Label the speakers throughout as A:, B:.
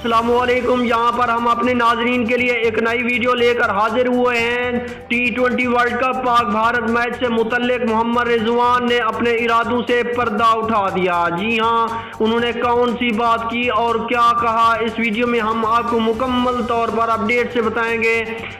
A: अस्सलाम वालेकुम। यहाँ पर हम अपने नाजरीन के लिए एक नई वीडियो लेकर हाजिर हुए हैं। T20 world cup Pak Bharat match से मुतल्लिक मोहम्मद रिजवान ने अपने इरादों से पर्दा उठा दिया। जी हाँ, उन्होंने कौन सी बात की और क्या कहा, इस वीडियो में हम आपको मुकम्मल तौर पर अपडेट से बताएंगे।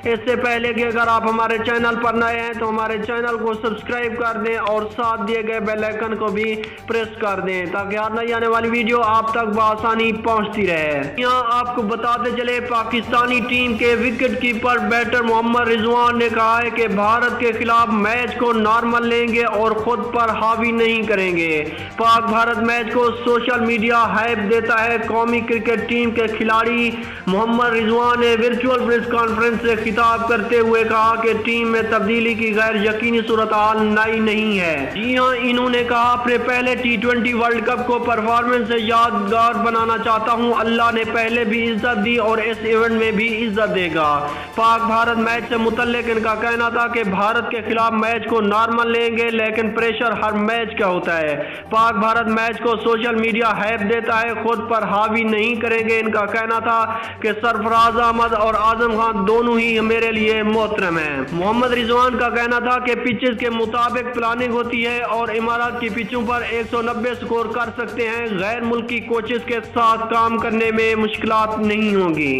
A: इससे पहले कि अगर आप हमारे चैनल पर नए हैं तो हमारे चैनल को सब्सक्राइब कर दें और साथ दिए गए बेल आइकन को भी प्रेस कर दें ताकि हर नई आने वाली वीडियो आप तक बआसानी पहुंचती रहे। यहाँ आपको बताते चले, पाकिस्तानी टीम के wicket keeper batter Mohammad Rizwan ने कहा है कि भारत के खिलाफ मैच को नॉर्मल लेंगे और खुद पर हावी नहीं करेंगे। पाक भारत मैच को सोशल मीडिया हाइप देता है। कौमी क्रिकेट टीम के खिलाड़ी मोहम्मद रिजवान ने वर्चुअल प्रेस कॉन्फ्रेंस से खिताब करते हुए कहा कि टीम में तब्दीली की गैर यकीनी सूरत हाल नई नहीं है। जी हाँ, इन्होंने कहा अपने पहले T20 वर्ल्ड कप को परफॉर्मेंस से यादगार बनाना चाहता हूँ। अल्लाह ने पहले भी इज्जत दी और इस इवेंट में भी इज्जत देगा। पाक भारत मैच से मुतल्लिक इनका कहना था कि भारत के खिलाफ मैच को नॉर्मल लेंगे, लेकिन प्रेशर हर मैच का होता है। पाक भारत मैच को सोशल मीडिया हाइप देता है, खुद पर हावी नहीं करेंगे। इनका कहना था कि सरफराज अहमद और आजम खान दोनों ही मेरे लिए मोहतरम हैं। मोहम्मद रिजवान का कहना था कि पिचेस के मुताबिक प्लानिंग होती है और इमारात की पिचों पर 190 स्कोर कर सकते हैं। गैर मुल्की कोचेस के साथ काम करने में मुश्किलात नहीं होंगी।